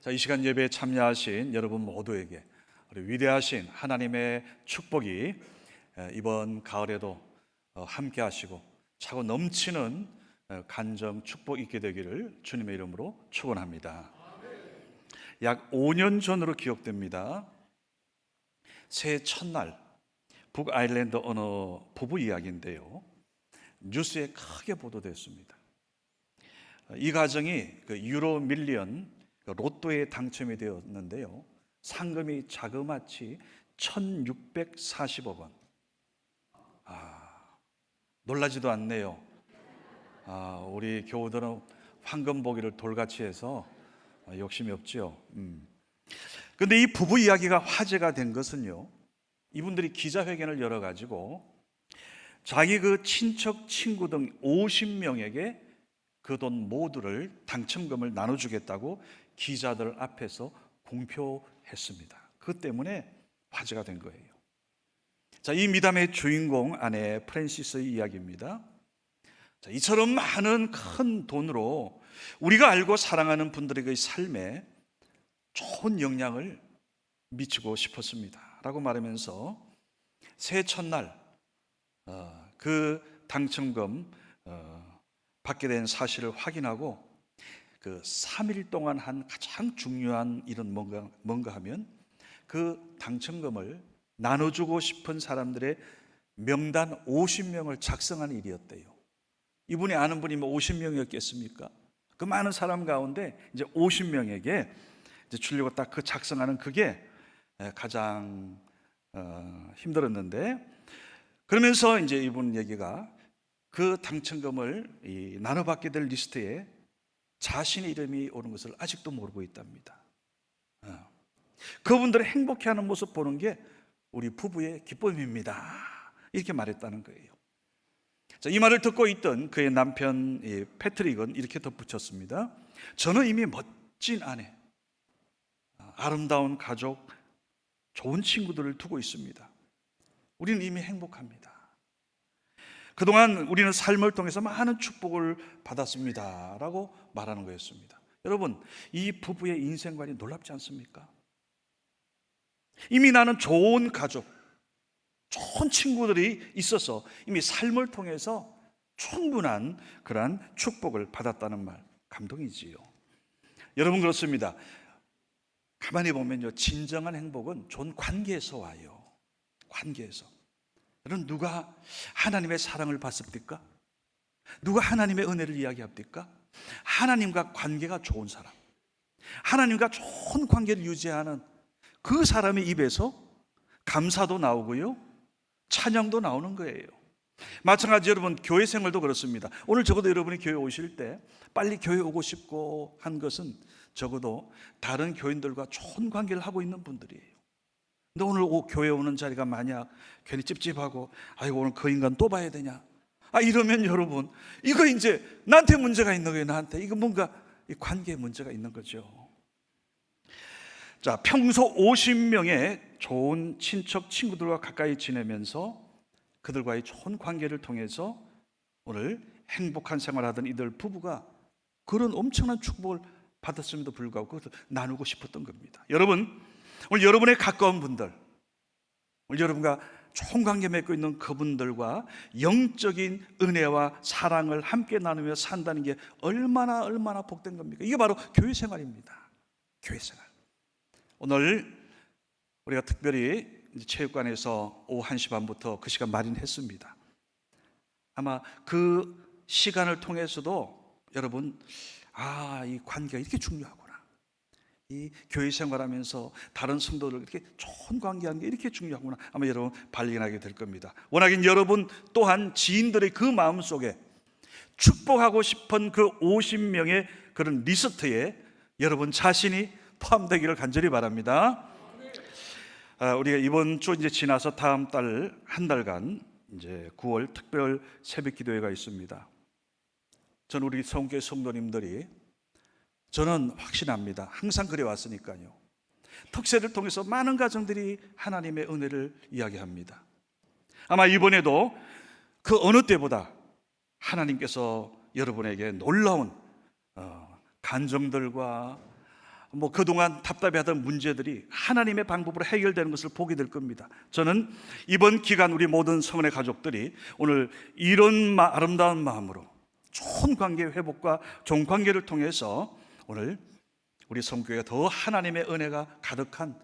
자, 이 시간 예배에 참여하신 여러분 모두에게 우리 위대하신 하나님의 축복이 이번 가을에도 함께 하시고 차고 넘치는 간정 축복 있게 되기를 주님의 이름으로 축원합니다. 약 5년 전으로 기억됩니다. 새해 첫날 북아일랜드 어느 부부 이야기인데요, 뉴스에 크게 보도됐습니다. 이 가정이 유로 밀리언 로또에 당첨이 되었는데요, 상금이 자그마치 1640억 원. 놀라지도 않네요. 우리 교우들은 황금 보기를 돌같이 해서 욕심이 없지요. 근데 이 부부 이야기가 화제가 된 것은요, 이분들이 기자회견을 열어가지고 자기 그 친척 친구 등 50명에게 그 돈 모두를 당첨금을 나눠주겠다고 기자들 앞에서 공표했습니다. 그것 때문에 화제가 된 거예요. 자, 이 미담의 주인공 아내 프랜시스의 이야기입니다. 자, 이처럼 많은 큰 돈으로 우리가 알고 사랑하는 분들에게 삶에 좋은 영향을 미치고 싶었습니다 라고 말하면서 새해 첫날 그 당첨금 받게 된 사실을 확인하고 그 3일 동안 한 가장 중요한 일은 뭔가 하면 그 당첨금을 나눠주고 싶은 사람들의 명단 50명을 작성하는 일이었대요. 이분이 아는 분이 뭐 50명이었겠습니까? 그 많은 사람 가운데 이제 50명에게 이제 주려고 딱 그 작성하는 그게 가장 힘들었는데, 그러면서 이제 이분 얘기가 그 당첨금을 나눠받게 될 리스트에 자신의 이름이 오는 것을 아직도 모르고 있답니다. 그분들의 행복해하는 모습 보는 게 우리 부부의 기쁨입니다, 이렇게 말했다는 거예요. 자, 이 말을 듣고 있던 그의 남편 패트릭은 이렇게 덧붙였습니다. 저는 이미 멋진 아내, 아름다운 가족, 좋은 친구들을 두고 있습니다. 우리는 이미 행복합니다. 그동안 우리는 삶을 통해서 많은 축복을 받았습니다 라고 말하는 거였습니다. 여러분, 이 부부의 인생관이 놀랍지 않습니까? 이미 나는 좋은 가족, 좋은 친구들이 있어서 이미 삶을 통해서 충분한 그러한 축복을 받았다는 말, 감동이지요. 여러분, 그렇습니다. 가만히 보면요, 진정한 행복은 좋은 관계에서 와요. 관계에서. 여러분, 누가 하나님의 사랑을 받습니까? 누가 하나님의 은혜를 이야기합니까? 하나님과 관계가 좋은 사람, 하나님과 좋은 관계를 유지하는 그 사람의 입에서 감사도 나오고요, 찬양도 나오는 거예요. 마찬가지 여러분, 교회 생활도 그렇습니다. 오늘 적어도 여러분이 교회 오실 때 빨리 교회 오고 싶고 한 것은 적어도 다른 교인들과 좋은 관계를 하고 있는 분들이에요. 근데 오늘 교회 오는 자리가 만약 괜히 찝찝하고 아이고 오늘 그 인간 또 봐야 되냐, 이러면 여러분, 이거 이제 나한테 문제가 있는 거예요. 나한테 이거 뭔가 이 관계에 문제가 있는 거죠. 자, 평소 50명의 좋은 친척 친구들과 가까이 지내면서 그들과의 좋은 관계를 통해서 오늘 행복한 생활하던 이들 부부가 그런 엄청난 축복을 받았음에도 불구하고 그것을 나누고 싶었던 겁니다. 여러분, 오늘 여러분의 가까운 분들, 오늘 여러분과 좋은 관계 맺고 있는 그분들과 영적인 은혜와 사랑을 함께 나누며 산다는 게 얼마나 복된 겁니까? 이게 바로 교회 생활입니다. 교회 생활. 오늘 우리가 특별히 체육관에서 오후 1시 반부터 그 시간 마련했습니다. 아마 그 시간을 통해서도 여러분, 이 관계가 이렇게 중요하구나, 이 교회 생활하면서 다른 성도들 이렇게 좋은 관계하는 게 이렇게 중요하구나, 아마 여러분 발견하게 될 겁니다. 워낙에 여러분 또한 지인들의 그 마음속에 축복하고 싶은 그 50명의 그런 리스트에 여러분 자신이 포함되기를 간절히 바랍니다. 우리가 이번 주 이제 지나서 다음 달 한 달간 이제 9월 특별 새벽 기도회가 있습니다. 저는 우리 성교회 성도님들이, 저는 확신합니다. 항상 그래 왔으니까요. 특세를 통해서 많은 가정들이 하나님의 은혜를 이야기합니다. 아마 이번에도 그 어느 때보다 하나님께서 여러분에게 놀라운 간정들과 그동안 답답해하던 문제들이 하나님의 방법으로 해결되는 것을 보게 될 겁니다. 저는 이번 기간 우리 모든 성원의 가족들이 오늘 이런 아름다운 마음으로 좋은 관계 회복과 좋은 관계를 통해서 오늘 우리 성교회가 더 하나님의 은혜가 가득한,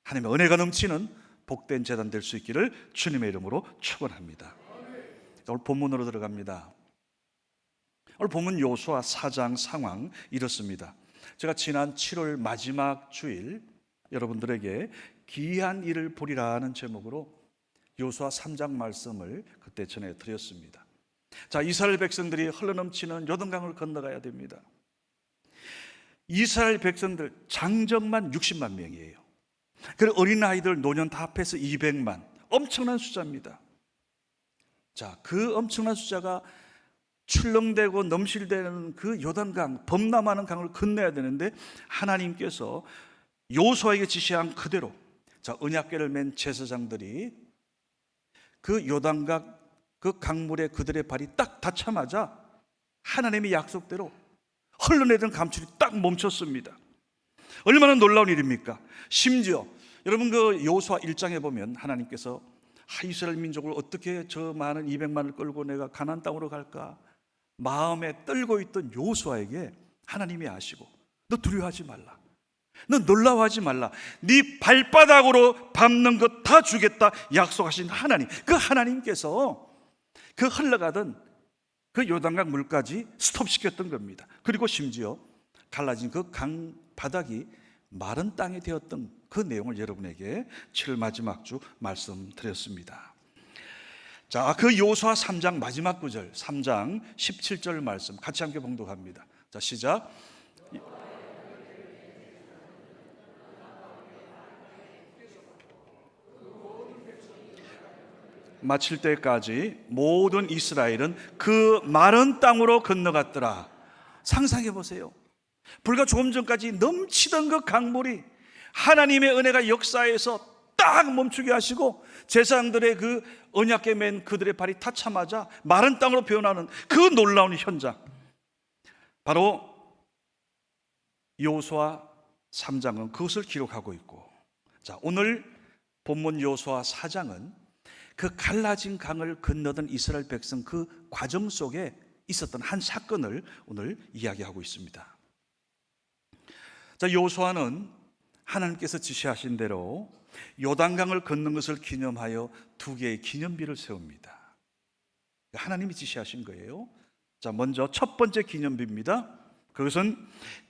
하나님의 은혜가 넘치는 복된 재단 될 수 있기를 주님의 이름으로 축원합니다. 오늘 본문으로 들어갑니다. 오늘 본문 여호수아 4장 상황 이렇습니다. 제가 지난 7월 마지막 주일 여러분들에게 기이한 일을 보리라는 제목으로 여호수아 3장 말씀을 그때 전해드렸습니다. 자, 이스라엘 백성들이 흘러넘치는 요단강을 건너가야 됩니다. 이스라엘 백성들 장정만 60만 명이에요. 그리고 어린아이들 노년 다 합해서 200만, 엄청난 숫자입니다. 자, 그 엄청난 숫자가 출렁대고 넘실대는 그 요단강, 범람하는 강을 건너야 되는데 하나님께서 여호수아에게 지시한 그대로, 자, 언약궤를 맨 제사장들이 그 요단강 그 강물에 그들의 발이 딱 닿자마자 하나님의 약속대로 흘러내던 강물이 딱 멈췄습니다. 얼마나 놀라운 일입니까? 심지어 여러분 그 여호수아 1장에 보면 하나님께서 이스라엘 민족을 어떻게 저 많은 200만을 끌고 내가 가나안 땅으로 갈까 마음에 떨고 있던 여호수아에게 하나님이 아시고 너 두려워하지 말라, 너 놀라워하지 말라, 네 발바닥으로 밟는 것 다 주겠다 약속하신 하나님, 그 하나님께서 그 흘러가던 그 요단강 물까지 스톱시켰던 겁니다. 그리고 심지어 갈라진 그 강 바닥이 마른 땅이 되었던 그 내용을 여러분에게 7월 마지막 주 말씀드렸습니다. 자, 그 여호수아 3장 마지막 구절, 3장 17절 말씀 같이 함께 봉독합니다. 자, 시작. 마칠 때까지 모든 이스라엘은 그 마른 땅으로 건너갔더라. 상상해 보세요. 불과 조금 전까지 넘치던 그 강물이 하나님의 은혜가 역사에서 딱 멈추게 하시고 제사장들의 그 언약궤 맨 그들의 발이 닿자마자 마른 땅으로 변하는 그 놀라운 현장, 바로 여호수아 3장은 그것을 기록하고 있고, 자, 오늘 본문 여호수아 4장은 그 갈라진 강을 건너던 이스라엘 백성 그 과정 속에 있었던 한 사건을 오늘 이야기하고 있습니다. 자, 여호수아는 하나님께서 지시하신 대로 요단강을 걷는 것을 기념하여 2개의 기념비를 세웁니다. 하나님이 지시하신 거예요. 자, 먼저 첫 번째 기념비입니다. 그것은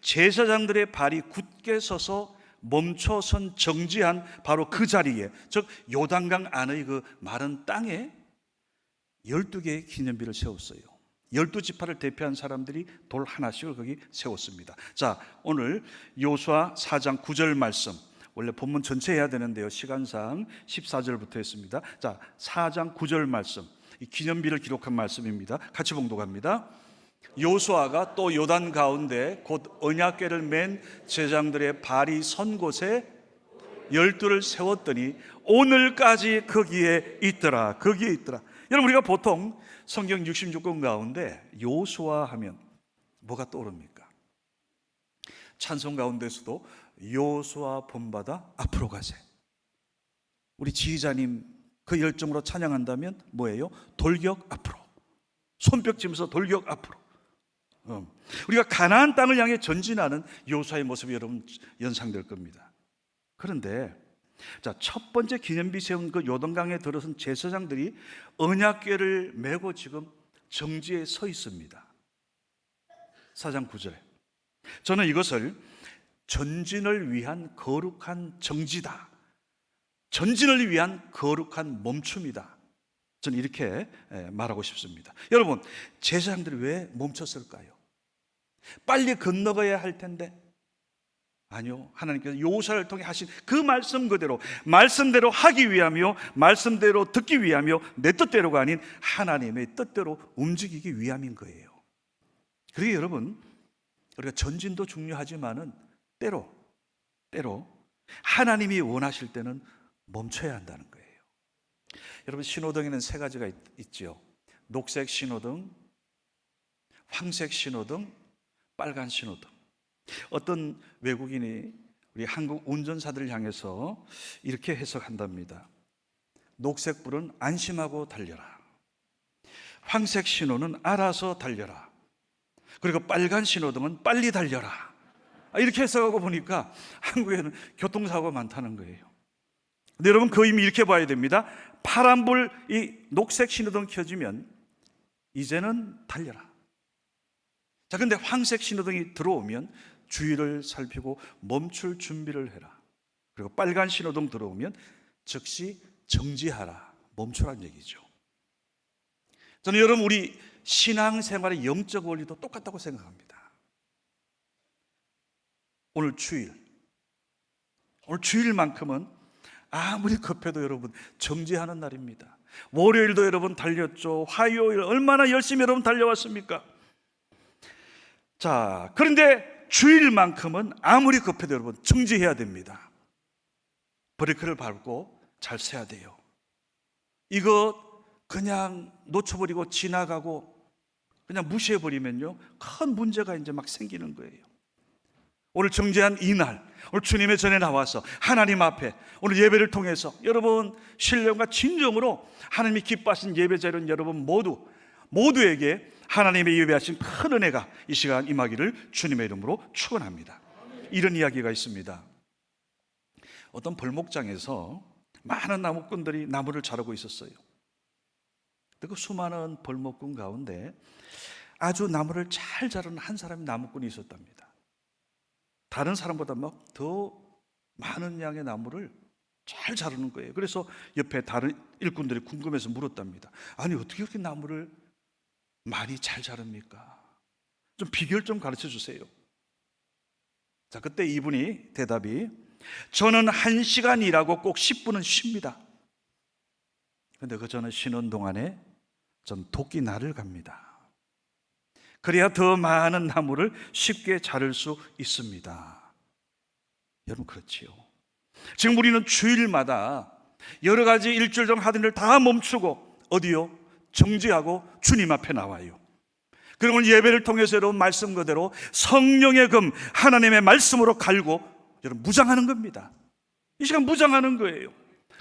제사장들의 발이 굳게 서서 멈춰선 정지한 바로 그 자리에, 즉 요단강 안의 그 마른 땅에 12개의 기념비를 세웠어요. 12지파를 대표한 사람들이 돌 하나씩을 거기 세웠습니다. 자, 오늘 여호수아 4장 9절 말씀, 원래 본문 전체 해야 되는데요, 시간상 14절부터 했습니다. 자, 4장 9절 말씀, 이 기념비를 기록한 말씀입니다. 같이 봉독합니다. 여호수아가 또 요단 가운데 곧 언약궤를 맨 제사장들의 발이 선 곳에 12를 세웠더니 오늘까지 거기에 있더라. 거기에 있더라. 여러분, 우리가 보통 성경 66권 가운데 여호수아 하면 뭐가 떠오릅니까? 찬송 가운데서도 여호수아 본받아 앞으로 가세. 우리 지휘자님 그 열정으로 찬양한다면 뭐예요? 돌격 앞으로, 손뼉 치면서 돌격 앞으로. 우리가 가나안 땅을 향해 전진하는 여호수아의 모습이 여러분 연상될 겁니다. 그런데 자, 첫 번째 기념비 세운 그 요단강에 들어선 제사장들이 언약궤를 메고 지금 정지에 서 있습니다. 4장 9절에 저는 이것을 전진을 위한 거룩한 정지다, 전진을 위한 거룩한 멈춤이다, 저는 이렇게 말하고 싶습니다. 여러분, 제사장들이 왜 멈췄을까요? 빨리 건너가야 할 텐데. 아니요, 하나님께서 여호수아를 통해 하신 그 말씀 그대로, 말씀대로 하기 위하며 말씀대로 듣기 위하며 내 뜻대로가 아닌 하나님의 뜻대로 움직이기 위함인 거예요. 그러게 여러분, 우리가 전진도 중요하지만은 때로 하나님이 원하실 때는 멈춰야 한다는 거예요. 여러분, 신호등에는 3가지가 있죠. 녹색 신호등, 황색 신호등, 빨간 신호등. 어떤 외국인이 우리 한국 운전사들을 향해서 이렇게 해석한답니다. 녹색불은 안심하고 달려라. 황색 신호는 알아서 달려라. 그리고 빨간 신호등은 빨리 달려라. 이렇게 해석하고 보니까 한국에는 교통사고가 많다는 거예요. 근데 여러분, 그 의미 이렇게 봐야 됩니다. 파란불, 이 녹색 신호등 켜지면 이제는 달려라. 자, 근데 황색 신호등이 들어오면 주위를 살피고 멈출 준비를 해라. 그리고 빨간 신호등 들어오면 즉시 정지하라. 멈추라는 얘기죠. 저는 여러분, 우리 신앙생활의 영적 원리도 똑같다고 생각합니다. 오늘 주일만큼은 아무리 급해도 여러분 정지하는 날입니다. 월요일도 여러분 달렸죠. 화요일 얼마나 열심히 여러분 달려왔습니까? 자, 그런데 주일만큼은 아무리 급해도 여러분 정지해야 됩니다. 브레이크를 밟고 잘 서야 돼요. 이거 그냥 놓쳐버리고 지나가고 그냥 무시해버리면요, 큰 문제가 이제 막 생기는 거예요. 오늘 정죄한 이날, 오늘 주님의 전에 나와서 하나님 앞에 오늘 예배를 통해서 여러분 신령과 진정으로 하나님이 기뻐하신 예배자는 여러분 모두에게 하나님의 예배하신 큰 은혜가 이 시간 임하기를 주님의 이름으로 축원합니다. 이런 이야기가 있습니다. 어떤 벌목장에서 많은 나무꾼들이 나무를 자르고 있었어요. 그 수많은 벌목꾼 가운데 아주 나무를 잘 자르는 한 사람이 나무꾼이 있었답니다. 다른 사람보다 막 더 많은 양의 나무를 잘 자르는 거예요. 그래서 옆에 다른 일꾼들이 궁금해서 물었답니다. 아니, 어떻게 그렇게 나무를 많이 잘 자릅니까? 좀 비결 좀 가르쳐 주세요. 자, 그때 이분이 대답이, 저는 1시간 일하고 꼭 10분은 쉽니다. 근데 저는 쉬는 동안에 전 도끼 날을 갑니다. 그래야 더 많은 나무를 쉽게 자를 수 있습니다. 여러분, 그렇지요. 지금 우리는 주일마다 여러 가지 일주일 동안 하던 일 다 멈추고 어디요? 정지하고 주님 앞에 나와요. 그리고 오늘 예배를 통해서 여러분 말씀 그대로 성령의 금 하나님의 말씀으로 갈고 여러분 무장하는 겁니다. 이 시간 무장하는 거예요.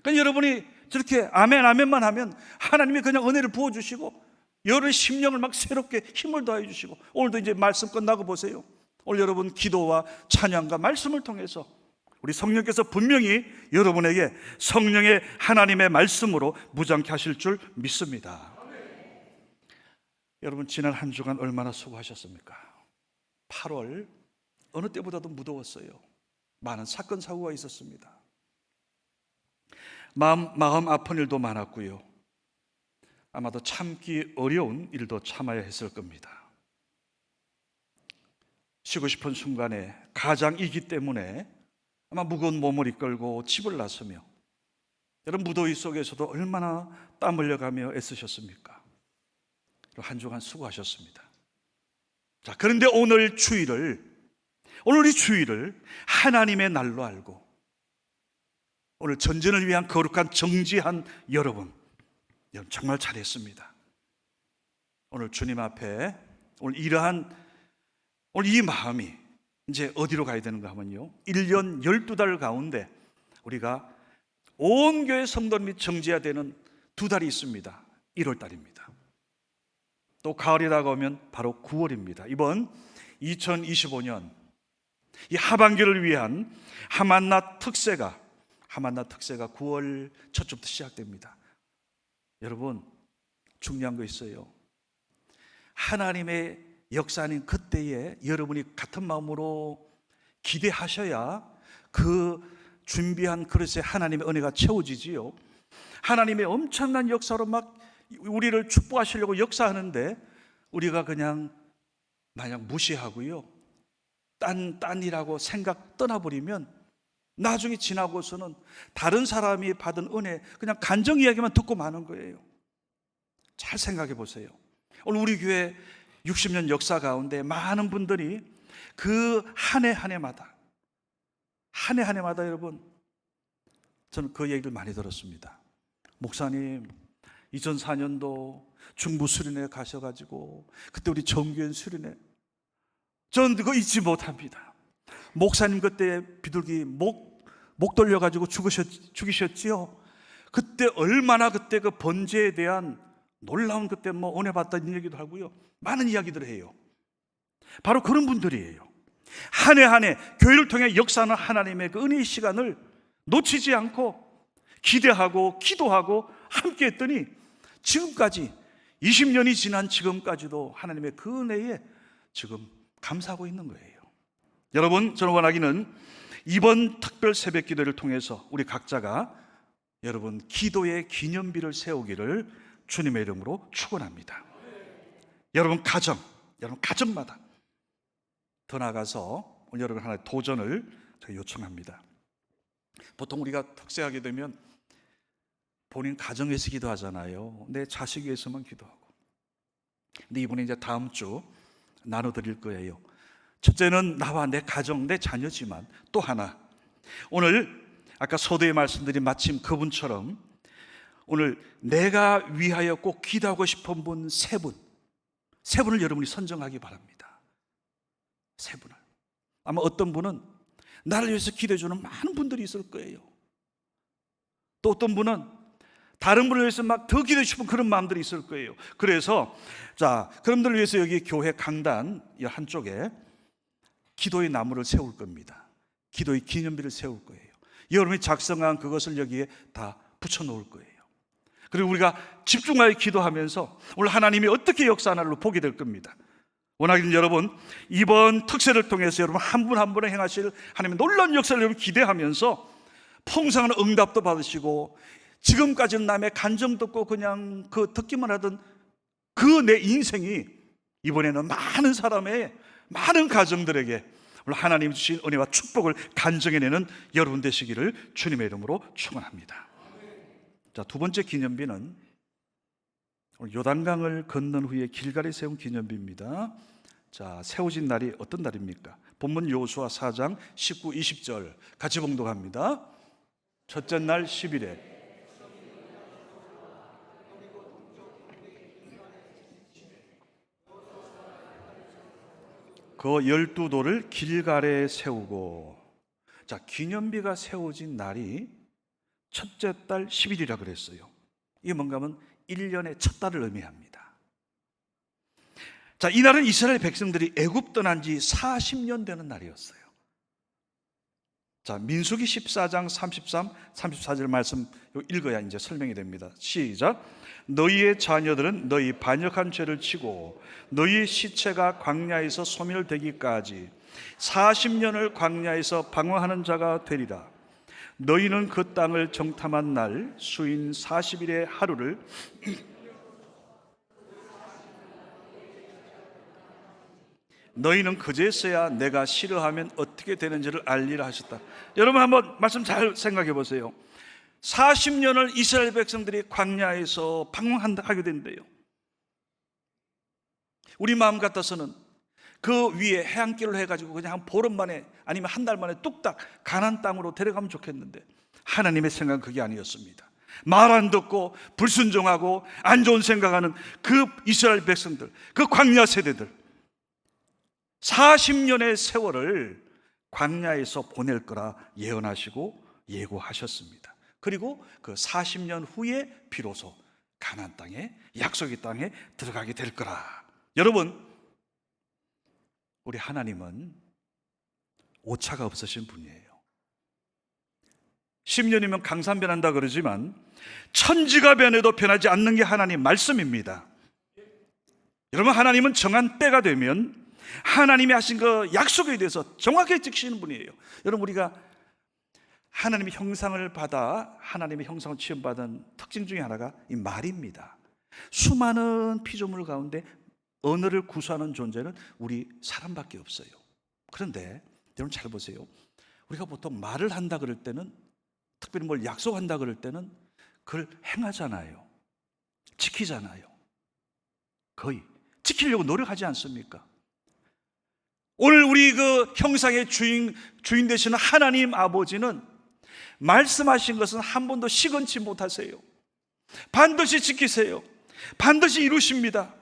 그러니까 여러분이 저렇게 아멘 아멘만 하면 하나님이 그냥 은혜를 부어주시고 여러분의 심령을 막 새롭게 힘을 더해 주시고, 오늘도 이제 말씀 끝나고 보세요. 오늘 여러분 기도와 찬양과 말씀을 통해서 우리 성령께서 분명히 여러분에게 성령의 하나님의 말씀으로 무장케 하실 줄 믿습니다. 여러분, 지난 한 주간 얼마나 수고하셨습니까? 8월 어느 때보다도 무더웠어요. 많은 사건 사고가 있었습니다. 마음 아픈 일도 많았고요. 아마도 참기 어려운 일도 참아야 했을 겁니다. 쉬고 싶은 순간에 가장이기 때문에 아마 무거운 몸을 이끌고 집을 나서며, 여러분 무더위 속에서도 얼마나 땀 흘려가며 애쓰셨습니까? 한 주간 수고하셨습니다. 자, 그런데 오늘 우리 주일을 하나님의 날로 알고 오늘 전쟁을 위한 거룩한 정지한 여러분 정말 잘했습니다. 오늘 주님 앞에 오늘 이 마음이 이제 어디로 가야 되는가 하면요, 1년 12달 가운데 우리가 온 교회 성도님이 정지해야 되는 2달이 있습니다. 1월 달입니다. 또 가을이 다가오면 바로 9월입니다. 이번 2025년 이 하반기를 위한 하만나 특세가 9월 첫 주부터 시작됩니다. 여러분, 중요한 거 있어요. 하나님의 역사는 그때에 여러분이 같은 마음으로 기대하셔야 그 준비한 그릇에 하나님의 은혜가 채워지지요. 하나님의 엄청난 역사로 막 우리를 축복하시려고 역사하는데 우리가 그냥 마냥 무시하고요, 딴이라고 생각 떠나버리면 나중에 지나고서는 다른 사람이 받은 은혜 그냥 간증 이야기만 듣고 마는 거예요. 잘 생각해 보세요. 오늘 우리 교회 60년 역사 가운데 많은 분들이 그 한 해 한 해마다 여러분, 저는 그 얘기를 많이 들었습니다. 목사님, 2004년도 중부 수련회 가셔가지고 그때 우리 정규현 수련회, 저는 그거 잊지 못합니다. 목사님 그때 비둘기 목 돌려가지고 죽이셨지요. 그때 얼마나 그때 그 번제에 대한 놀라운 그때 뭐 은혜 받다는 얘기도 하고요. 많은 이야기들을 해요. 바로 그런 분들이에요. 한 해 한 해 교회를 통해 역사하는 하나님의 그 은혜의 시간을 놓치지 않고 기대하고 기도하고 함께 했더니 지금까지 20년이 지난 지금까지도 하나님의 그 은혜에 지금 감사하고 있는 거예요. 여러분, 저는 원하기는 이번 특별 새벽 기도를 통해서 우리 각자가 여러분 기도의 기념비를 세우기를 주님의 이름으로 축원합니다. 여러분 가정마다 더 나아가서 오늘 여러분 하나의 도전을 제가 요청합니다. 보통 우리가 특세하게 되면 본인 가정에서 기도하잖아요. 내 자식 위해서만 기도하고. 근데 이번에 이제 다음 주 나눠드릴 거예요. 첫째는 나와 내 가정, 내 자녀지만 또 하나, 오늘 아까 서두에 말씀드린 마침 그분처럼 오늘 내가 위하여 꼭 기도하고 싶은 분 세 분을 여러분이 선정하기 바랍니다. 세 분을. 아마 어떤 분은 나를 위해서 기도해 주는 많은 분들이 있을 거예요. 또 어떤 분은 다른 분을 위해서 막 더 기도해 싶은 그런 마음들이 있을 거예요. 그래서 자, 그분들을 위해서 여기 교회 강단 한쪽에 기도의 나무를 세울 겁니다. 기도의 기념비를 세울 거예요. 여러분이 작성한 그것을 여기에 다 붙여 놓을 거예요. 그리고 우리가 집중하여 기도하면서 오늘 하나님이 어떻게 역사하나를 보게 될 겁니다. 원하기는 여러분 이번 특세를 통해서 여러분 한 분 한 분을 행하실 하나님의 놀라운 역사를 여러분 기대하면서 풍성한 응답도 받으시고 지금까지는 남의 간정 듣고 그냥 그 듣기만 하던 그 내 인생이 이번에는 많은 사람의 많은 가정들에게 오늘 하나님 주신 은혜와 축복을 간증해내는 여러분 되시기를 주님의 이름으로 축원합니다. 자, 두 번째 기념비는 오늘 요단강을 건넌 후에 길갈에 세운 기념비입니다. 자, 세워진 날이 어떤 날입니까? 본문 여호수아 4장 19, 20절 같이 봉독합니다. 첫째 날 10일에 그 12돌을 길갈에 세우고, 자, 기념비가 세워진 날이 첫째 달 10일이라 그랬어요. 이게 뭔가 하면 1년의 첫 달을 의미합니다. 자, 이 날은 이스라엘 백성들이 애굽 떠난 지 40년 되는 날이었어요. 자, 민수기 14장 33, 34절 말씀 읽어야 이제 설명이 됩니다. 시작. 너희의 자녀들은 너희 반역한 죄를 치고 너희의 시체가 광야에서 소멸되기까지 40년을 광야에서 방황하는 자가 되리라. 너희는 그 땅을 정탐한 날 수인 40일의 하루를 너희는 그제서야 내가 싫어하면 어떻게 되는지를 알리라 하셨다. 여러분 한번 말씀 잘 생각해 보세요. 40년을 이스라엘 백성들이 광야에서 방황하게 된대요. 우리 마음 같아서는 그 위에 해안길로 해가지고 그냥 한 보름 만에 아니면 한 달 만에 뚝딱 가나안 땅으로 데려가면 좋겠는데 하나님의 생각은 그게 아니었습니다. 말 안 듣고 불순종하고 안 좋은 생각하는 그 이스라엘 백성들, 그 광야 세대들 40년의 세월을 광야에서 보낼 거라 예언하시고 예고하셨습니다. 그리고 그 40년 후에 비로소 가나안 땅에, 약속의 땅에 들어가게 될 거라. 여러분, 우리 하나님은 오차가 없으신 분이에요. 10년이면 강산 변한다 그러지만 천지가 변해도 변하지 않는 게 하나님 말씀입니다. 여러분, 하나님은 정한 때가 되면 하나님이 하신 그 약속에 대해서 정확하게 지키시는 분이에요. 여러분, 우리가 하나님의 형상을 받아 하나님의 형상을 취급받은 특징 중에 하나가 이 말입니다. 수많은 피조물 가운데 언어를 구사하는 존재는 우리 사람밖에 없어요. 그런데 여러분 잘 보세요. 우리가 보통 말을 한다 그럴 때는, 특별히 뭘 약속한다 그럴 때는 그걸 행하잖아요. 지키잖아요. 거의 지키려고 노력하지 않습니까? 오늘 우리 그 형상의 주인 되시는 하나님 아버지는 말씀하신 것은 한 번도 시건치 못하세요. 반드시 지키세요. 반드시 이루십니다.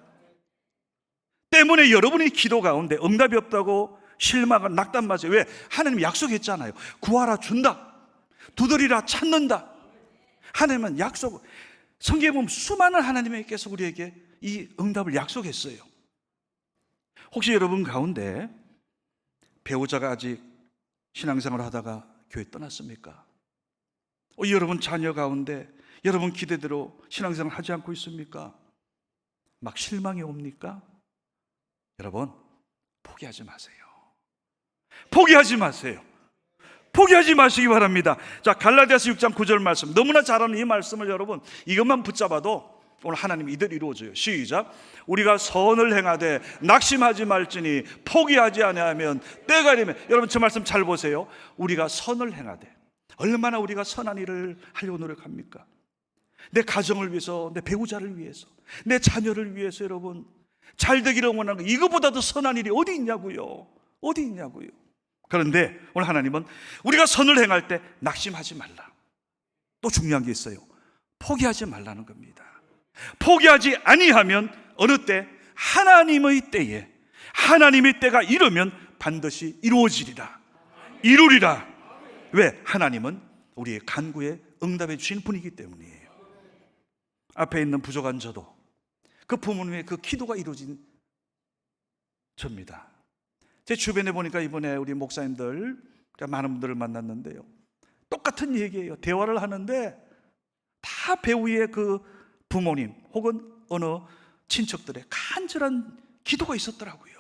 때문에 여러분의 기도 가운데 응답이 없다고 실망을 낙담 맞아요. 왜? 하나님 약속했잖아요. 구하라 준다, 두드리라 찾는다. 하나님은 약속, 성경에 보면 수많은 하나님께서 우리에게 이 응답을 약속했어요. 혹시 여러분 가운데 배우자가 아직 신앙생활을 하다가 교회 떠났습니까? 여러분 자녀 가운데 여러분 기대대로 신앙생활 하지 않고 있습니까? 막 실망이 옵니까? 여러분 포기하지 마세요. 포기하지 마세요. 포기하지 마시기 바랍니다. 자, 갈라디아서 6장 9절 말씀, 너무나 잘 아는 이 말씀을 여러분 이것만 붙잡아도 오늘 하나님 이대로 이루어져요. 시작. 우리가 선을 행하되 낙심하지 말지니 포기하지 아니하면 때가 이르면. 여러분 저 말씀 잘 보세요. 우리가 선을 행하되, 얼마나 우리가 선한 일을 하려고 노력합니까? 내 가정을 위해서, 내 배우자를 위해서, 내 자녀를 위해서 여러분 잘 되기를 원하는 거, 이거보다도 선한 일이 어디 있냐고요. 어디 있냐고요. 그런데 오늘 하나님은 우리가 선을 행할 때 낙심하지 말라. 또 중요한 게 있어요. 포기하지 말라는 겁니다. 포기하지 아니하면 어느 때? 하나님의 때에, 하나님의 때가 이르면 반드시 이루어지리라, 이루리라. 왜? 하나님은 우리의 간구에 응답해 주신 분이기 때문이에요. 앞에 있는 부족한 저도 그 부모님의 그 기도가 이루어진 저입니다. 제 주변에 보니까 이번에 우리 목사님들 많은 분들을 만났는데요, 똑같은 얘기예요. 대화를 하는데 다 배우의 그 부모님 혹은 어느 친척들의 간절한 기도가 있었더라고요.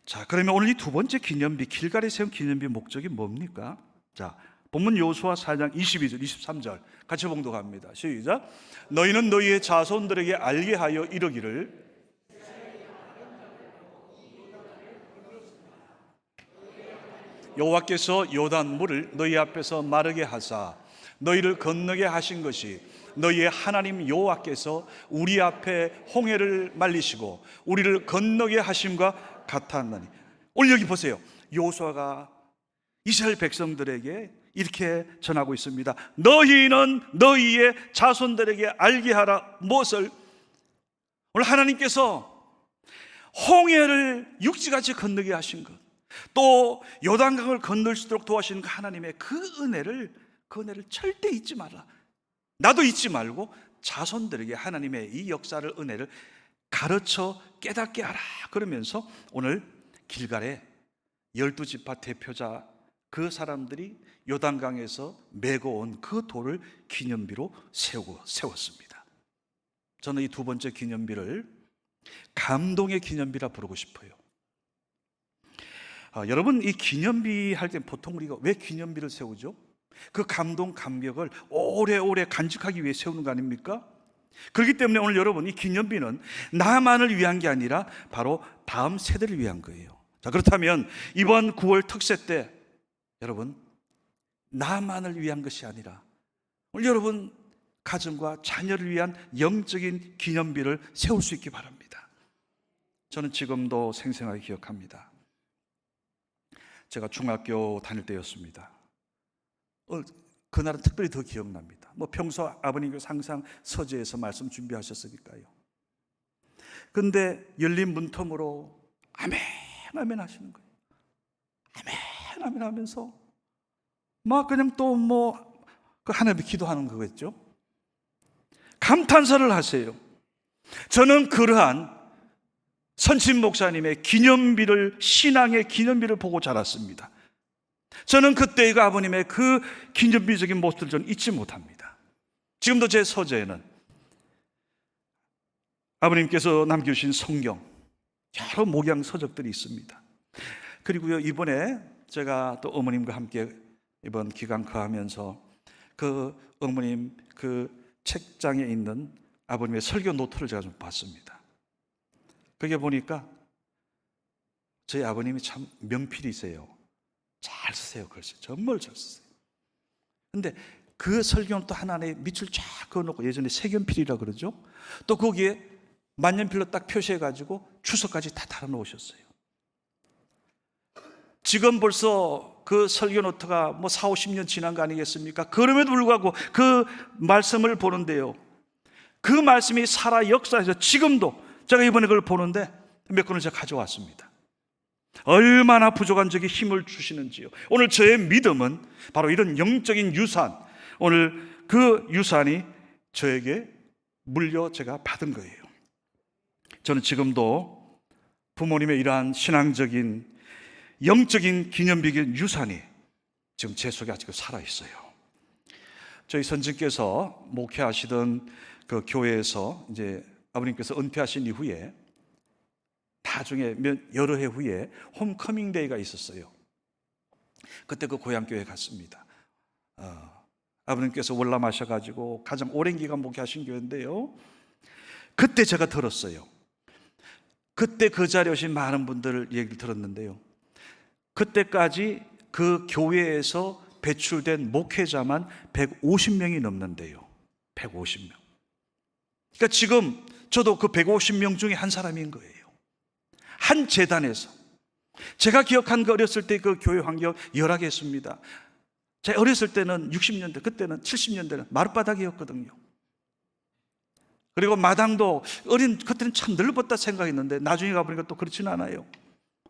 자, 그러면 오늘 이 두 번째 기념비, 길갈에 세운 기념비 목적이 뭡니까? 자, 본문 여호수아 4장 22절 23절 같이 봉독합니다. 시작. 너희는 너희의 자손들에게 알게 하여 이르기를 여호와께서 요단 물을 너희 앞에서 마르게 하사 너희를 건너게 하신 것이 너희의 하나님 여호와께서 우리 앞에 홍해를 말리시고 우리를 건너게 하심과 같았나니. 오늘 여기 보세요. 여호수아가 이스라엘 백성들에게 이렇게 전하고 있습니다. 너희는 너희의 자손들에게 알게 하라. 무엇을? 오늘 하나님께서 홍해를 육지같이 건너게 하신 것, 또 요단강을 건널 수 있도록 도와주시는 하나님의 그 은혜를 절대 잊지 말라. 나도 잊지 말고 자손들에게 하나님의 이 역사를, 은혜를 가르쳐 깨닫게 하라. 그러면서 오늘 길갈에 12지파 대표자 그 사람들이 요단강에서 메고 온 그 돌을 기념비로 세웠습니다. 저는 이 두 번째 기념비를 감동의 기념비라 부르고 싶어요. 여러분, 이 기념비 할 때 보통 우리가 왜 기념비를 세우죠? 그 감동, 감격을 오래오래 간직하기 위해 세우는 거 아닙니까? 그렇기 때문에 오늘 여러분, 이 기념비는 나만을 위한 게 아니라 바로 다음 세대를 위한 거예요. 자, 그렇다면 이번 9월 특세 때 여러분, 나만을 위한 것이 아니라 오늘 여러분 가정과 자녀를 위한 영적인 기념비를 세울 수 있기 바랍니다. 저는 지금도 생생하게 기억합니다. 제가 중학교 다닐 때였습니다. 그날은 특별히 더 기억납니다. 평소 아버님께서 항상 서재에서 말씀 준비하셨으니까요. 근데 열린 문턱으로 아멘 아멘 하시는 거예요. 아멘 아멘 하면서 막 그냥 또 그 하나님께 기도하는 거겠죠. 감탄사를 하세요. 저는 그러한 선친 목사님의 기념비를, 신앙의 기념비를 보고 자랐습니다. 저는 그때의 그 아버님의 그 기념비적인 모습을 저는 잊지 못합니다. 지금도 제 서재에는 아버님께서 남겨주신 성경, 여러 목양 서적들이 있습니다. 그리고요, 이번에 제가 또 어머님과 함께 이번 기간 거하면서 그 어머님 그 책장에 있는 아버님의 설교 노트를 제가 좀 봤습니다. 그게 보니까 저희 아버님이 참 명필이세요. 잘 쓰세요. 글쎄 정말 잘 쓰세요. 근데 그 설교는 또 하나에 밑줄 쫙 그어놓고, 예전에 색연필이라 그러죠. 또 거기에 만년필로 딱 표시해가지고 주석까지 다 달아놓으셨어요. 지금 벌써 그 설교 노트가 4, 50년 지난 거 아니겠습니까? 그럼에도 불구하고 그 말씀을 보는데요, 그 말씀이 살아 역사해서 지금도 제가 이번에 그걸 보는데 몇 권을 제가 가져왔습니다. 얼마나 부족한 적에 힘을 주시는지요. 오늘 저의 믿음은 바로 이런 영적인 유산, 오늘 그 유산이 저에게 물려 제가 받은 거예요. 저는 지금도 부모님의 이러한 신앙적인 영적인 기념비적인 유산이 지금 제 속에 아직 살아있어요. 저희 선생님께서 목회하시던 그 교회에서 이제 아버님께서 은퇴하신 이후에 나중에 여러 해 후에 홈커밍 데이가 있었어요. 그때 그 고향교회에 갔습니다. 아버님께서 월남하셔가지고 가장 오랜 기간 목회하신 교회인데요. 그때 제가 들었어요. 그때 그 자리에 오신 많은 분들 얘기를 들었는데요. 그때까지 그 교회에서 배출된 목회자만 150명이 넘는데요. 150명. 그러니까 지금 저도 그 150명 중에 한 사람인 거예요. 한 재단에서. 제가 기억한 그 어렸을 때 그 교회 환경 열악했습니다. 제가 어렸을 때는 60년대, 그때는 70년대는 마룻바닥이었거든요. 그리고 마당도 그때는 참 넓었다 생각했는데 나중에 가보니까 또 그렇지는 않아요.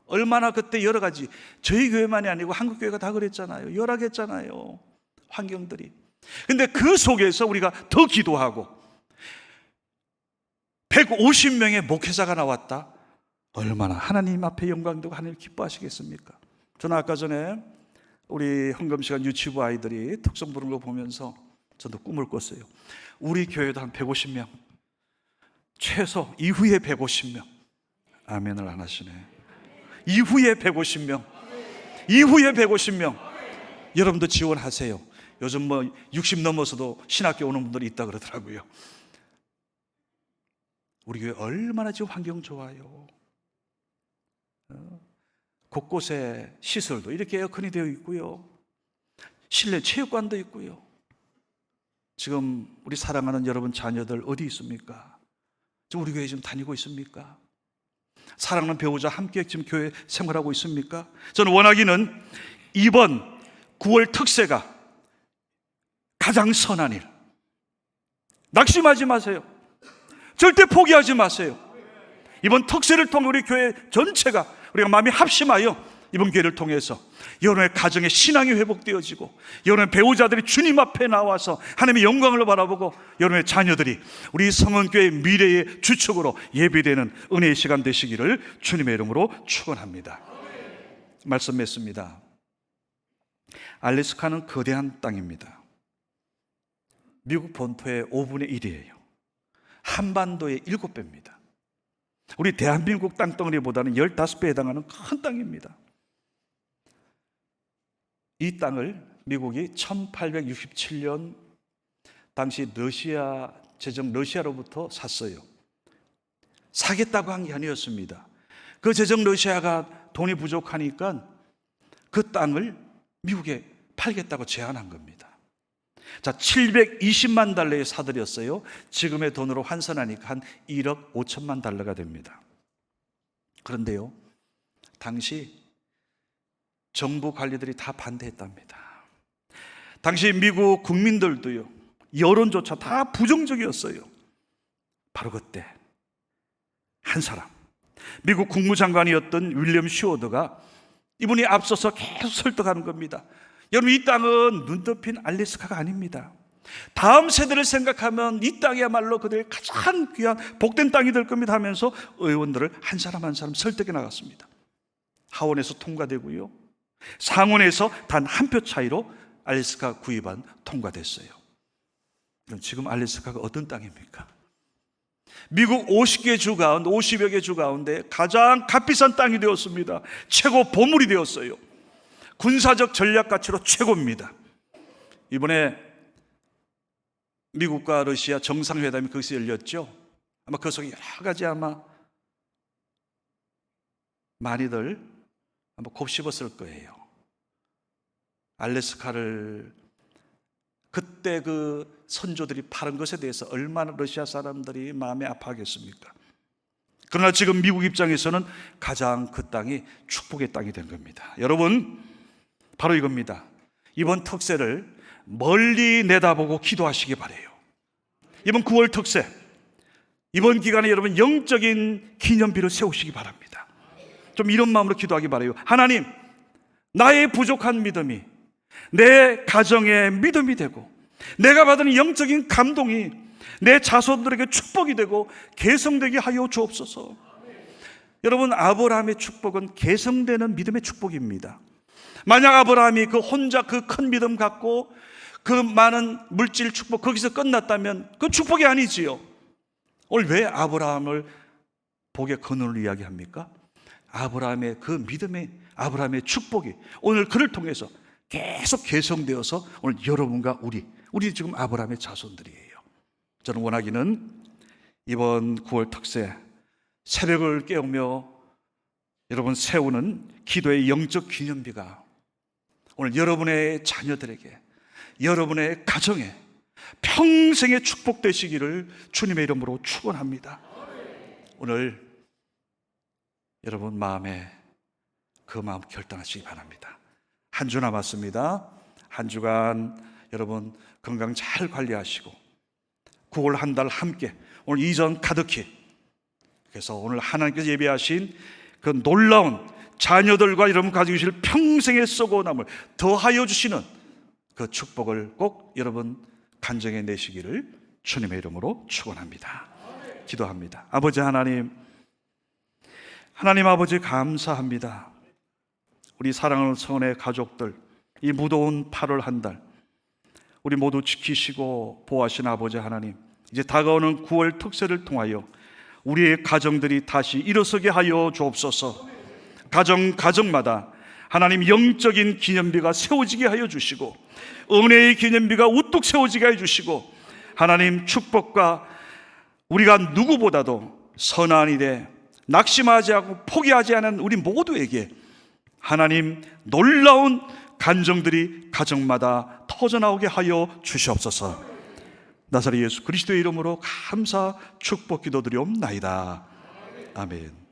얼마나 그때 여러 가지, 저희 교회만이 아니고 한국 교회가 다 그랬잖아요. 열악했잖아요, 환경들이. 근데 그 속에서 우리가 더 기도하고 150명의 목회자가 나왔다. 얼마나 하나님 앞에 영광되고 하나님 기뻐하시겠습니까? 저는 아까 전에 우리 헌금시간 유치부 아이들이 특성 부르는 거 보면서 저도 꿈을 꿨어요. 우리 교회도 한 150명, 최소 이후에 150명. 아멘을 안 하시네. 이후에 150명, 이후에 150명. 여러분도 지원하세요. 요즘 뭐 60 넘어서도 신학교 오는 분들이 있다 그러더라고요. 우리 교회 얼마나 지금 환경 좋아요. 곳곳에 시설도 이렇게 에어컨이 되어 있고요. 실내 체육관도 있고요. 지금 우리 사랑하는 여러분 자녀들 어디 있습니까? 지금 우리 교회 지금 다니고 있습니까? 사랑하는 배우자 함께 지금 교회 생활하고 있습니까? 저는 원하기는 이번 9월 특세가 가장 선한 일. 낙심하지 마세요. 절대 포기하지 마세요. 이번 특세를 통해 우리 교회 전체가 우리가 마음이 합심하여 이번 기회를 통해서 여러분의 가정의 신앙이 회복되어지고 여러분의 배우자들이 주님 앞에 나와서 하나님의 영광을 바라보고 여러분의 자녀들이 우리 성원교회의 미래의 주축으로 예비되는 은혜의 시간 되시기를 주님의 이름으로 축원합니다. 말씀 맺습니다. 알래스카는 거대한 땅입니다. 미국 본토의 5분의 1이에요. 한반도의 7배입니다. 우리 대한민국 땅덩어리보다는 15배에 해당하는 큰 땅입니다. 이 땅을 미국이 1867년 당시 러시아로부터 샀어요. 사겠다고 한 게 아니었습니다. 그 제정 러시아가 돈이 부족하니까 그 땅을 미국에 팔겠다고 제안한 겁니다. 자, 720만 달러에 사들였어요. 지금의 돈으로 환산하니까 한 1억 5천만 달러가 됩니다. 그런데요, 당시 정부 관리들이 다 반대했답니다. 당시 미국 국민들도요, 여론조차 다 부정적이었어요. 바로 그때 한 사람, 미국 국무장관이었던 윌리엄 슈워드가 이분이 앞서서 계속 설득하는 겁니다. 여러분, 이 땅은 눈 덮인 알래스카가 아닙니다. 다음 세대를 생각하면 이 땅이야말로 그들의 가장 귀한 복된 땅이 될 겁니다 하면서 의원들을 한 사람 한 사람 설득해 나갔습니다. 하원에서 통과되고요, 상원에서 단 한 표 차이로 알래스카 구입안 통과됐어요. 그럼 지금 알래스카가 어떤 땅입니까? 미국 50개 주 가운데 50여 개 주 가운데 가장 값비싼 땅이 되었습니다. 최고 보물이 되었어요. 군사적 전략 가치로 최고입니다. 이번에 미국과 러시아 정상회담이 거기서 열렸죠. 아마 그 속에 여러 가지 아마 많이들 아마 곱씹었을 거예요. 알래스카를 그때 그 선조들이 팔은 것에 대해서 얼마나 러시아 사람들이 마음이 아파하겠습니까? 그러나 지금 미국 입장에서는 가장 그 땅이 축복의 땅이 된 겁니다. 여러분, 바로 이겁니다. 이번 특세를 멀리 내다보고 기도하시기 바라요. 이번 9월 특세, 이번 기간에 여러분 영적인 기념비를 세우시기 바랍니다. 좀 이런 마음으로 기도하기 바라요. 하나님, 나의 부족한 믿음이 내 가정의 믿음이 되고, 내가 받은 영적인 감동이 내 자손들에게 축복이 되고 계승되게 하여 주옵소서. 여러분, 아브라함의 축복은 계승되는 믿음의 축복입니다. 만약 아브라함이 그 혼자 그 큰 믿음 갖고 그 많은 물질 축복 거기서 끝났다면 그 축복이 아니지요. 오늘 왜 아브라함을 복의 근원을 이야기합니까? 아브라함의 그 믿음의, 아브라함의 축복이 오늘 그를 통해서 계속 계승되어서 오늘 여러분과 우리 지금 아브라함의 자손들이에요. 저는 원하기는 이번 9월 특세 새벽을 깨우며 여러분 세우는 기도의 영적 기념비가 오늘 여러분의 자녀들에게, 여러분의 가정에 평생의 축복 되시기를 주님의 이름으로 축원합니다. 오늘 여러분 마음에 그 마음 결단하시기 바랍니다. 한 주 남았습니다. 한 주간 여러분 건강 잘 관리하시고 9월 한 달 함께 오늘 이전 가득히, 그래서 오늘 하나님께서 예비하신 그 놀라운 자녀들과 여러분 가지고 계실 평생의 쏘고 남을 더하여 주시는 그 축복을 꼭 여러분 간증해 내시기를 주님의 이름으로 축원합니다. 기도합니다. 아버지 하나님, 하나님 아버지 감사합니다. 우리 사랑하는 성원의 가족들, 이 무더운 8월 한 달 우리 모두 지키시고 보호하신 아버지 하나님, 이제 다가오는 9월 특세를 통하여 우리의 가정들이 다시 일어서게 하여 주옵소서. 가정마다 하나님 영적인 기념비가 세워지게 하여 주시고, 은혜의 기념비가 우뚝 세워지게 해 주시고, 하나님 축복과 우리가 누구보다도 선한 일에 낙심하지 않고 포기하지 않은 우리 모두에게 하나님 놀라운 간정들이 가정마다 터져나오게 하여 주시옵소서. 나사렛 예수 그리스도의 이름으로 감사 축복 기도드리옵나이다. 아멘.